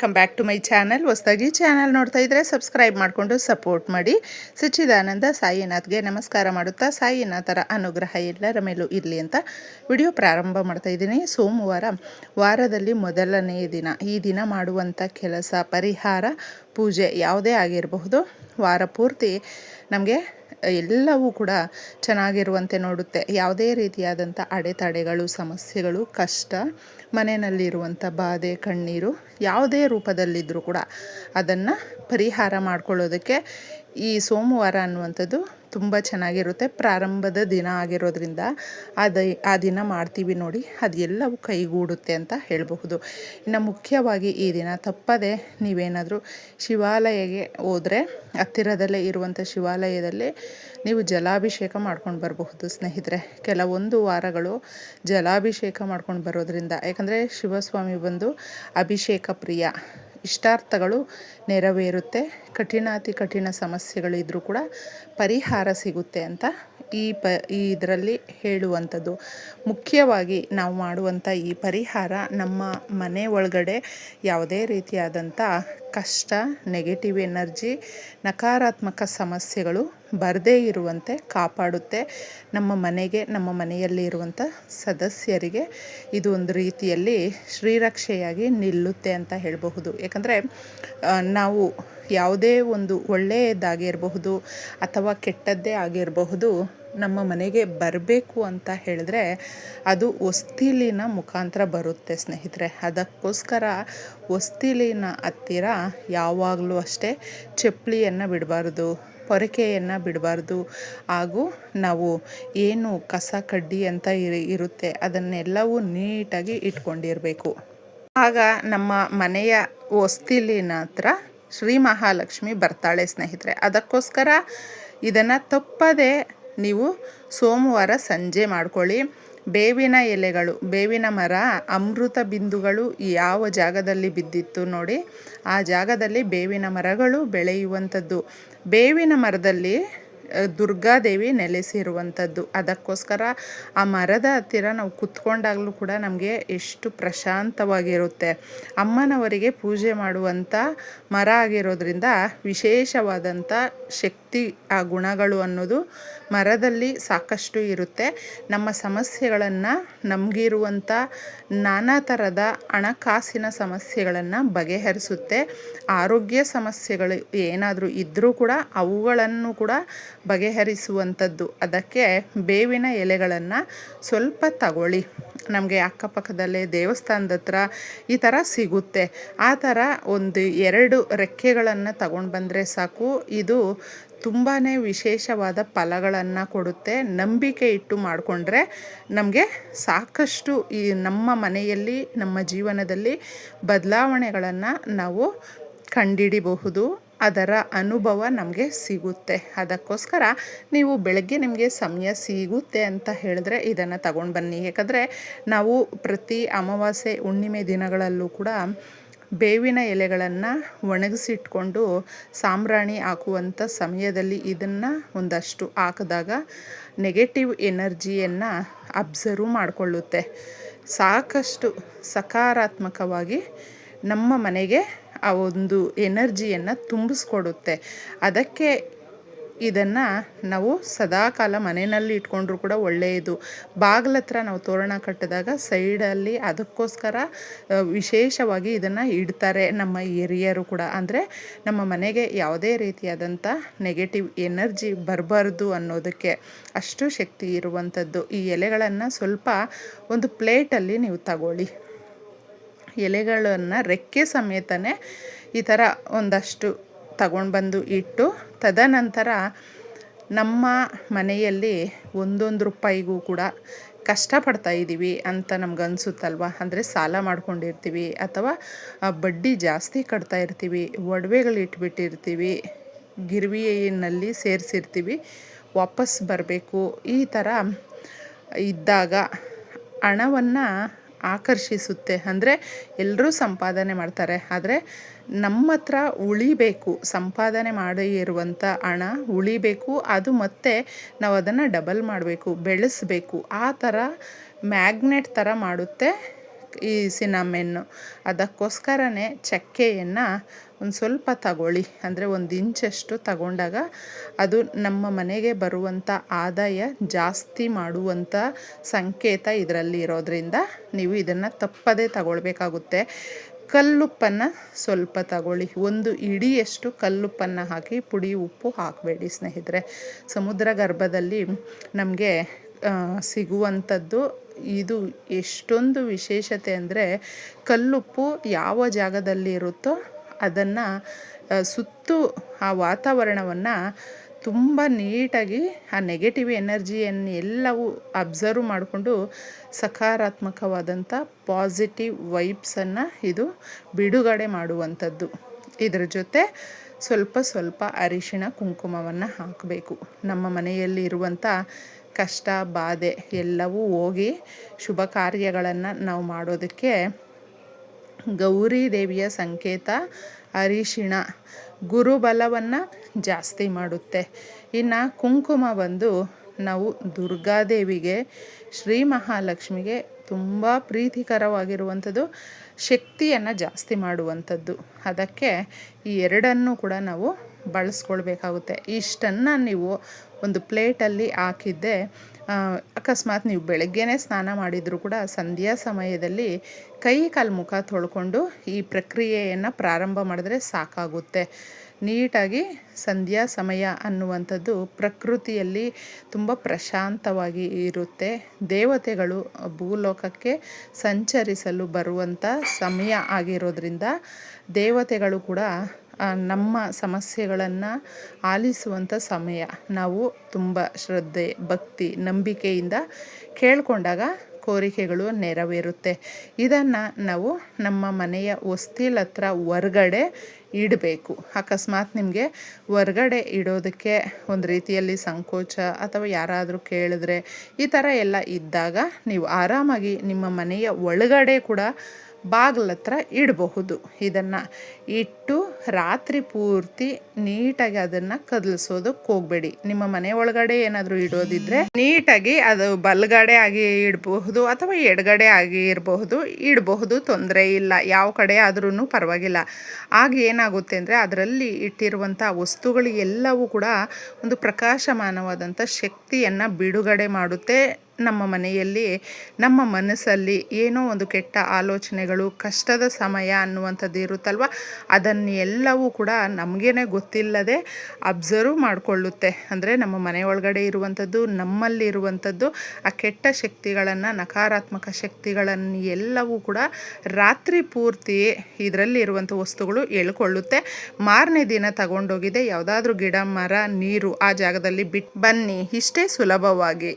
Welcome back to my channel. ಹೊಸದಾಗಿ channel ನೋಡ್ತಾ ಇದ್ದರೆ ಸಬ್ಸ್ಕ್ರೈಬ್ ಮಾಡಿಕೊಂಡು ಸಪೋರ್ಟ್ ಮಾಡಿ. ಸಚ್ಚಿದಾನಂದ ಸಾಯಿನಾಥ್ಗೆ ನಮಸ್ಕಾರ ಮಾಡುತ್ತಾ ಸಾಯಿನಾಥರ ಅನುಗ್ರಹ ಎಲ್ಲರ ಮೇಲೂ ಇರಲಿ ಅಂತ ವಿಡಿಯೋ ಪ್ರಾರಂಭ ಮಾಡ್ತಾ ಇದ್ದೀನಿ. ಸೋಮವಾರ ವಾರದಲ್ಲಿ ಮೊದಲನೆಯ ದಿನ. ಈ ದಿನ ಮಾಡುವಂಥ ಕೆಲಸ, ಪರಿಹಾರ, ಪೂಜೆ ಯಾವುದೇ ಆಗಿರಬಹುದು, ವಾರ ಪೂರ್ತಿ ನಮಗೆ ಎಲ್ಲವೂ ಕೂಡ ಚೆನ್ನಾಗಿರುವಂತೆ ನೋಡುತ್ತೆ. ಯಾವುದೇ ರೀತಿಯಾದಂಥ ಅಡೆತಡೆಗಳು, ಸಮಸ್ಯೆಗಳು, ಕಷ್ಟ, ಮನೆಯಲ್ಲಿರುವಂಥ ಬಾಧೆ, ಕಣ್ಣೀರು ಯಾವುದೇ ರೂಪದಲ್ಲಿದ್ದರೂ ಕೂಡ ಅದನ್ನು ಪರಿಹಾರ ಮಾಡ್ಕೊಳ್ಳೋದಕ್ಕೆ ಈ ಸೋಮವಾರ ಅನ್ನುವಂಥದ್ದು ತುಂಬ ಚೆನ್ನಾಗಿರುತ್ತೆ. ಪ್ರಾರಂಭದ ದಿನ ಆಗಿರೋದ್ರಿಂದ ಆ ದಿನ ಮಾಡ್ತೀವಿ ನೋಡಿ, ಅದು ಎಲ್ಲವೂ ಕೈಗೂಡುತ್ತೆ ಅಂತ ಹೇಳಬಹುದು. ಇನ್ನು ಮುಖ್ಯವಾಗಿ ಈ ದಿನ ತಪ್ಪದೆ ನೀವೇನಾದರೂ ಶಿವಾಲಯಕ್ಕೆ ಹೋದರೆ ಹತ್ತಿರದಲ್ಲೇ ಇರುವಂಥ ಶಿವಾಲಯದಲ್ಲಿ ನೀವು ಜಲಾಭಿಷೇಕ ಮಾಡ್ಕೊಂಡು ಬರಬಹುದು ಸ್ನೇಹಿತರೆ. ಕೆಲವೊಂದು ವಾರಗಳು ಜಲಾಭಿಷೇಕ ಮಾಡ್ಕೊಂಡು ಬರೋದ್ರಿಂದ, ಯಾಕಂದರೆ ಶಿವಸ್ವಾಮಿ ಬಂದು ಅಭಿಷೇಕ ಪ್ರಿಯ, ಇಷ್ಟಾರ್ಥಗಳು ನೆರವೇರುತ್ತೆ, ಕಠಿಣಾತಿ ಕಠಿಣ ಸಮಸ್ಯೆಗಳಿದ್ರೂ ಕೂಡ ಪರಿಹಾರ ಸಿಗುತ್ತೆ ಅಂತ ಇದರಲ್ಲಿ ಹೇಳುವಂಥದ್ದು. ಮುಖ್ಯವಾಗಿ ನಾವು ಮಾಡುವಂಥ ಈ ಪರಿಹಾರ ನಮ್ಮ ಮನೆ ಒಳಗಡೆ ಯಾವುದೇ ರೀತಿಯಾದಂಥ ಕಷ್ಟ, ನೆಗೆಟಿವ್ ಎನರ್ಜಿ, ನಕಾರಾತ್ಮಕ ಸಮಸ್ಯೆಗಳು ಬರದೇ ಇರುವಂತೆ ಕಾಪಾಡುತ್ತೆ. ನಮ್ಮ ಮನೆಗೆ, ನಮ್ಮ ಮನೆಯಲ್ಲಿ ಇರುವಂಥ ಸದಸ್ಯರಿಗೆ ಇದು ಒಂದು ರೀತಿಯಲ್ಲಿ ಶ್ರೀರಕ್ಷೆಯಾಗಿ ನಿಲ್ಲುತ್ತೆ ಅಂತ ಹೇಳಬಹುದು. ಯಾಕಂದರೆ ನಾವು ಯಾವುದೇ ಒಂದು ಒಳ್ಳೆಯದಾಗಿರಬಹುದು ಅಥವಾ ಕೆಟ್ಟದ್ದೇ ಆಗಿರಬಹುದು, ನಮ್ಮ ಮನೆಗೆ ಬರಬೇಕು ಅಂತ ಹೇಳಿದ್ರೆ ಅದು ಹೊಸ್ತಿಲಿನ ಮುಖಾಂತರ ಬರುತ್ತೆ ಸ್ನೇಹಿತರೆ. ಅದಕ್ಕೋಸ್ಕರ ಹೊಸ್ತಿಲಿನ ಹತ್ತಿರ ಯಾವಾಗಲೂ ಅಷ್ಟೇ ಚಪ್ಪಲಿಯನ್ನು ಬಿಡಬಾರ್ದು, ಪೊರಕೆಯನ್ನು ಬಿಡಬಾರ್ದು. ಹಾಗೂ ನಾವು ಏನು ಕಸ ಕಡ್ಡಿ ಅಂತ ಇರುತ್ತೆ ಅದನ್ನೆಲ್ಲವೂ ನೀಟಾಗಿ ಇಟ್ಕೊಂಡಿರಬೇಕು. ಆಗ ನಮ್ಮ ಮನೆಯ ಹೊಸ್ತಿಲಿನ ಹತ್ರ ಶ್ರೀ ಮಹಾಲಕ್ಷ್ಮಿ ಬರ್ತಾಳೆ ಸ್ನೇಹಿತರೆ. ಅದಕ್ಕೋಸ್ಕರ ಇದನ್ನು ತಪ್ಪದೆ ನೀವು ಸೋಮವಾರ ಸಂಜೆ ಮಾಡ್ಕೊಳ್ಳಿ. ಬೇವಿನ ಎಲೆಗಳು, ಬೇವಿನ ಮರ, ಅಮೃತ ಬಿಂದುಗಳು ಯಾವ ಜಾಗದಲ್ಲಿ ಬಿದ್ದಿತ್ತು ನೋಡಿ, ಆ ಜಾಗದಲ್ಲಿ ಬೇವಿನ ಮರಗಳು ಬೆಳೆಯುವಂಥದ್ದು. ಬೇವಿನ ಮರದಲ್ಲಿ ದುರ್ಗಾದೇವಿ ನೆಲೆಸಿರುವಂಥದ್ದು. ಅದಕ್ಕೋಸ್ಕರ ಆ ಮರದ ಹತ್ತಿರ ನಾವು ಕುತ್ಕೊಂಡಾಗಲೂ ಕೂಡ ನಮಗೆ ಎಷ್ಟು ಪ್ರಶಾಂತವಾಗಿರುತ್ತೆ. ಅಮ್ಮನವರಿಗೆ ಪೂಜೆ ಮಾಡುವಂಥ ಮರ ಆಗಿರೋದ್ರಿಂದ ವಿಶೇಷವಾದಂಥ ಶಕ್ತಿ, ಆ ಗುಣಗಳು ಅನ್ನೋದು ಮರದಲ್ಲಿ ಸಾಕಷ್ಟು ಇರುತ್ತೆ. ನಮ್ಮ ಸಮಸ್ಯೆಗಳನ್ನು, ನಮಗಿರುವಂಥ ನಾನಾ ಥರದ ಹಣಕಾಸಿನ ಸಮಸ್ಯೆಗಳನ್ನು ಬಗೆಹರಿಸುತ್ತೆ. ಆರೋಗ್ಯ ಸಮಸ್ಯೆಗಳು ಏನಾದರೂ ಇದ್ದರೂ ಕೂಡ ಅವುಗಳನ್ನು ಕೂಡ ಬಗೆಹರಿಸುವಂಥದ್ದು. ಅದಕ್ಕೆ ಬೇವಿನ ಎಲೆಗಳನ್ನು ಸ್ವಲ್ಪ ತಗೊಳ್ಳಿ. ನಮಗೆ ಅಕ್ಕಪಕ್ಕದಲ್ಲೇ ದೇವಸ್ಥಾನದ ಹತ್ರ ಈ ಥರ ಸಿಗುತ್ತೆ. ಆ ಥರ ಒಂದು 2 ರೆಕ್ಕೆಗಳನ್ನು ತಗೊಂಡು ಬಂದರೆ ಸಾಕು. ಇದು ತುಂಬಾ ವಿಶೇಷವಾದ ಫಲಗಳನ್ನು ಕೊಡುತ್ತೆ. ನಂಬಿಕೆ ಇಟ್ಟು ಮಾಡಿಕೊಂಡ್ರೆ ನಮಗೆ ಸಾಕಷ್ಟು ಈ ನಮ್ಮ ಮನೆಯಲ್ಲಿ, ನಮ್ಮ ಜೀವನದಲ್ಲಿ ಬದಲಾವಣೆಗಳನ್ನು ನಾವು ಕಂಡಿಡಿಬಹುದು. ಅದರ ಅನುಭವ ನಮಗೆ ಸಿಗುತ್ತೆ. ಅದಕ್ಕೋಸ್ಕರ ನೀವು ಬೆಳಗ್ಗೆ ನಿಮಗೆ ಸಮಯ ಸಿಗುತ್ತೆ ಅಂತ ಹೇಳಿದ್ರೆ ಇದನ್ನು ತಗೊಂಡು ಬನ್ನಿ. ಯಾಕಂದರೆ ನಾವು ಪ್ರತಿ ಅಮಾವಾಸ್ಯೆ, ಹುಣ್ಣಿಮೆ ದಿನಗಳಲ್ಲೂ ಕೂಡ ಬೇವಿನ ಎಲೆಗಳನ್ನು ಒಣಗಿಸಿಟ್ಕೊಂಡು ಸಾಂಬ್ರಾಣಿ ಹಾಕುವಂಥ ಸಮಯದಲ್ಲಿ ಇದನ್ನು ಒಂದಷ್ಟು ಹಾಕಿದಾಗ ನೆಗೆಟಿವ್ ಎನರ್ಜಿಯನ್ನು ಅಬ್ಸರ್ವ್ ಮಾಡಿಕೊಳ್ಳುತ್ತೆ. ಸಾಕಷ್ಟು ಸಕಾರಾತ್ಮಕವಾಗಿ ನಮ್ಮ ಮನೆಗೆ ಆ ಒಂದು ಎನರ್ಜಿಯನ್ನು ತುಂಬಿಸ್ಕೊಡುತ್ತೆ. ಅದಕ್ಕೆ ಇದನ್ನು ನಾವು ಸದಾಕಾಲ ಮನೆಯಲ್ಲಿ ಇಟ್ಕೊಂಡ್ರೂ ಕೂಡ ಒಳ್ಳೆಯದು. ಬಾಗಿಲ ಹತ್ರ ನಾವು ತೋರಣ ಕಟ್ಟಿದಾಗ ಸೈಡಲ್ಲಿ ಅದಕ್ಕೋಸ್ಕರ ವಿಶೇಷವಾಗಿ ಇದನ್ನು ಇಡ್ತಾರೆ ನಮ್ಮ ಹಿರಿಯರು ಕೂಡ. ಅಂದರೆ ನಮ್ಮ ಮನೆಗೆ ಯಾವುದೇ ರೀತಿಯಾದಂಥ ನೆಗೆಟಿವ್ ಎನರ್ಜಿ ಬರಬಾರ್ದು ಅನ್ನೋದಕ್ಕೆ ಅಷ್ಟು ಶಕ್ತಿ ಇರುವಂಥದ್ದು. ಈ ಎಲೆಗಳನ್ನು ಸ್ವಲ್ಪ ಒಂದು ಪ್ಲೇಟಲ್ಲಿ ನೀವು ತಗೊಳ್ಳಿ. ಎಲೆಗಳನ್ನು ರೆಕ್ಕೆ ಸಮೇತನೇ ಈ ಥರ ಒಂದಷ್ಟು ತಗೊಂಡು ಬಂದು ಇಟ್ಟು, ತದನಂತರ ನಮ್ಮ ಮನೆಯಲ್ಲಿ ಒಂದೊಂದು ರೂಪಾಯಿಗೂ ಕೂಡ ಕಷ್ಟಪಡ್ತಾ ಇದ್ದೀವಿ ಅಂತ ನಮ್ಗೆ ಅನಿಸುತ್ತಲ್ವ. ಅಂದರೆ ಸಾಲ ಮಾಡ್ಕೊಂಡಿರ್ತೀವಿ ಅಥವಾ ಬಡ್ಡಿ ಜಾಸ್ತಿ ಕಟ್ತಾ ಇರ್ತೀವಿ, ಒಡವೆಗಳು ಇಟ್ಬಿಟ್ಟಿರ್ತೀವಿ, ಗಿರ್ವಿಯಲ್ಲಿ ಸೇರಿಸಿರ್ತೀವಿ, ವಾಪಸ್ ಬರಬೇಕು. ಈ ಥರ ಇದ್ದಾಗ ಹಣವನ್ನು ಆಕರ್ಷಿಸುತ್ತೆ. ಅಂದರೆ ಎಲ್ಲರೂ ಸಂಪಾದನೆ ಮಾಡ್ತಾರೆ, ಆದರೆ ನಮ್ಮ ಹತ್ರ ಉಳಿಬೇಕು. ಸಂಪಾದನೆ ಮಾಡಿ ಇರುವಂಥ ಹಣ ಉಳಿಬೇಕು. ಅದು ಮತ್ತೆ ನಾವು ಅದನ್ನು ಡಬಲ್ ಮಾಡಬೇಕು, ಬೆಳೆಸಬೇಕು. ಆ ಥರ ಮ್ಯಾಗ್ನೆಟ್ ಥರ ಮಾಡುತ್ತೆ ಈ ಸಿನಮೆನ್ನು. ಅದಕ್ಕೋಸ್ಕರನೇ ಚಕ್ಕೆಯನ್ನು ಒಂದು ಸ್ವಲ್ಪ ತಗೊಳ್ಳಿ, ಅಂದರೆ 1 ಇಂಚಷ್ಟು ತಗೊಂಡಾಗ ಅದು ನಮ್ಮ ಮನೆಗೆ ಬರುವಂಥ ಆದಾಯ ಜಾಸ್ತಿ ಮಾಡುವಂಥ ಸಂಕೇತ ಇದರಲ್ಲಿ ಇರೋದ್ರಿಂದ ನೀವು ಇದನ್ನು ತಪ್ಪದೇ ತಗೊಳ್ಬೇಕಾಗುತ್ತೆ. ಕಲ್ಲುಪ್ಪನ್ನು ಸ್ವಲ್ಪ ತಗೊಳ್ಳಿ, 1 ಇಡಿಯಷ್ಟು ಕಲ್ಲುಪ್ಪನ್ನು ಹಾಕಿ, ಪುಡಿ ಉಪ್ಪು ಹಾಕಬೇಡಿ ಸ್ನೇಹಿತರೆ. ಸಮುದ್ರ ಗರ್ಭದಲ್ಲಿ ನಮಗೆ ಸಿಗುವಂಥದ್ದು ಇದು ಎಷ್ಟೊಂದು ವಿಶೇಷತೆ ಅಂದರೆ, ಕಲ್ಲುಪ್ಪು ಯಾವ ಜಾಗದಲ್ಲಿ ಇರುತ್ತೋ ಅದನ್ನು ಸುತ್ತು ಆ ವಾತಾವರಣವನ್ನು ತುಂಬ ನೀಟಾಗಿ ಆ ನೆಗೆಟಿವ್ ಎನರ್ಜಿಯನ್ನು ಎಲ್ಲವೂ ಅಬ್ಸರ್ವ್ ಮಾಡಿಕೊಂಡು ಸಕಾರಾತ್ಮಕವಾದಂಥ ಪಾಸಿಟಿವ್ ವೈಬ್ಸನ್ನು ಇದು ಬಿಡುಗಡೆ ಮಾಡುವಂಥದ್ದು. ಇದರ ಜೊತೆ ಸ್ವಲ್ಪ ಸ್ವಲ್ಪ ಅರಿಶಿಣ ಕುಂಕುಮವನ್ನು ಹಾಕಬೇಕು. ನಮ್ಮ ಮನೆಯಲ್ಲಿ ಇರುವಂಥ ಕಷ್ಟ ಬಾಧೆ ಎಲ್ಲವೂ ಹೋಗಿ ಶುಭ ಕಾರ್ಯಗಳನ್ನು ನಾವು ಮಾಡೋದಕ್ಕೆ ಗೌರಿ ದೇವಿಯ ಸಂಕೇತ ಅರಿಶಿಣ ಗುರುಬಲವನ್ನು ಜಾಸ್ತಿ ಮಾಡುತ್ತೆ. ಇನ್ನು ಕುಂಕುಮ ಬಂದು ನಾವು ದುರ್ಗಾದೇವಿಗೆ, ಶ್ರೀ ಮಹಾಲಕ್ಷ್ಮಿಗೆ ತುಂಬ ಪ್ರೀತಿಕರವಾಗಿರುವಂಥದ್ದು, ಶಕ್ತಿಯನ್ನು ಜಾಸ್ತಿ ಮಾಡುವಂಥದ್ದು. ಅದಕ್ಕೆ ಈ ಎರಡನ್ನೂ ಕೂಡ ನಾವು ಬಳಸ್ಕೊಳ್ಬೇಕಾಗುತ್ತೆ. ಇಷ್ಟನ್ನು ನೀವು ಒಂದು ಪ್ಲೇಟಲ್ಲಿ ಹಾಕಿದ್ದೆ ಅಕಸ್ಮಾತ್ ನೀವು ಬೆಳಗ್ಗೆನೇ ಸ್ನಾನ ಮಾಡಿದರೂ ಕೂಡ ಸಂಧ್ಯಾ ಸಮಯದಲ್ಲಿ ಕೈ ಕಾಲು ಮುಖ ತೊಳ್ಕೊಂಡು ಈ ಪ್ರಕ್ರಿಯೆಯನ್ನು ಪ್ರಾರಂಭ ಮಾಡಿದ್ರೆ ಸಾಕಾಗುತ್ತೆ. ನೀಟಾಗಿ ಸಂಧ್ಯಾ ಸಮಯ ಅನ್ನುವಂಥದ್ದು ಪ್ರಕೃತಿಯಲ್ಲಿ ತುಂಬ ಪ್ರಶಾಂತವಾಗಿ ಇರುತ್ತೆ. ದೇವತೆಗಳು ಭೂಲೋಕಕ್ಕೆ ಸಂಚರಿಸಲು ಬರುವಂಥ ಸಮಯ ಆಗಿರೋದ್ರಿಂದ ದೇವತೆಗಳು ಕೂಡ ನಮ್ಮ ಸಮಸ್ಯೆಗಳನ್ನು ಆಲಿಸುವಂಥ ಸಮಯ. ನಾವು ತುಂಬ ಶ್ರದ್ಧೆ ಭಕ್ತಿ ನಂಬಿಕೆಯಿಂದ ಕೇಳಿಕೊಂಡಾಗ ಕೋರಿಕೆಗಳು ನೆರವೇರುತ್ತೆ. ಇದನ್ನು ನಾವು ನಮ್ಮ ಮನೆಯ ಹೊಸ್ತಿಲ ಹತ್ರ ಹೊರ್ಗಡೆ ಇಡಬೇಕು. ಅಕಸ್ಮಾತ್ ನಿಮಗೆ ಹೊರ್ಗಡೆ ಇಡೋದಕ್ಕೆ ಒಂದು ರೀತಿಯಲ್ಲಿ ಸಂಕೋಚ ಅಥವಾ ಯಾರಾದರೂ ಕೇಳಿದ್ರೆ ಈ ಥರ ಎಲ್ಲ ಇದ್ದಾಗ ನೀವು ಆರಾಮಾಗಿ ನಿಮ್ಮ ಮನೆಯ ಒಳಗಡೆ ಕೂಡ ಬಾಗಿಲತ್ರ ಇಡಬಹುದು. ಇದನ್ನು ಇಟ್ಟು ರಾತ್ರಿ ಪೂರ್ತಿ ನೀಟಾಗಿ ಅದನ್ನು ಕದಲಿಸೋದಕ್ಕೆ ಹೋಗಬೇಡಿ. ನಿಮ್ಮ ಮನೆ ಒಳಗಡೆ ಏನಾದರೂ ಇಡೋದಿದ್ರೆ ನೀಟಾಗಿ ಅದು ಬಲಗಡೆ ಆಗಿ ಇಡಬಹುದು ಅಥವಾ ಎಡಗಡೆ ಆಗಿ ಇಡಬಹುದು, ತೊಂದರೆ ಇಲ್ಲ. ಯಾವ ಕಡೆ ಆದ್ರೂ ಪರವಾಗಿಲ್ಲ. ಆಗ ಏನಾಗುತ್ತೆ ಅಂದರೆ ಅದರಲ್ಲಿ ಇಟ್ಟಿರುವಂಥ ವಸ್ತುಗಳು ಎಲ್ಲವೂ ಕೂಡ ಒಂದು ಪ್ರಕಾಶಮಾನವಾದಂಥ ಶಕ್ತಿಯನ್ನು ಬಿಡುಗಡೆ ಮಾಡುತ್ತೆ. ನಮ್ಮ ಮನೆಯಲ್ಲಿ ನಮ್ಮ ಮನಸ್ಸಲ್ಲಿ ಏನೋ ಒಂದು ಕೆಟ್ಟ ಆಲೋಚನೆಗಳು, ಕಷ್ಟದ ಸಮಯ ಅನ್ನುವಂಥದ್ದು ಇರುತ್ತಲ್ವ, ಅದನ್ನೆಲ್ಲವೂ ಕೂಡ ನಮಗೇನೆ ಗೊತ್ತಿಲ್ಲದೆ ಅಬ್ಸರ್ವ್ ಮಾಡಿಕೊಳ್ಳುತ್ತೆ. ಅಂದರೆ ನಮ್ಮ ಮನೆ ಒಳಗಡೆ ಇರುವಂಥದ್ದು, ನಮ್ಮಲ್ಲಿ ಇರುವಂಥದ್ದು ಆ ಕೆಟ್ಟ ಶಕ್ತಿಗಳನ್ನು, ನಕಾರಾತ್ಮಕ ಶಕ್ತಿಗಳನ್ನು ಎಲ್ಲವೂ ಕೂಡ ರಾತ್ರಿ ಪೂರ್ತಿ ಇದರಲ್ಲಿ ಇರುವಂಥ ವಸ್ತುಗಳು ಎಳ್ಕೊಳ್ಳುತ್ತೆ. ಮಾರನೇ ದಿನ ತಗೊಂಡೋಗಿದೆ ಯಾವುದಾದ್ರೂ ಗಿಡ ಮರ ನೀರು ಆ ಜಾಗದಲ್ಲಿ ಬಿಟ್ಟು ಬನ್ನಿ. ಇಷ್ಟೇ ಸುಲಭವಾಗಿ.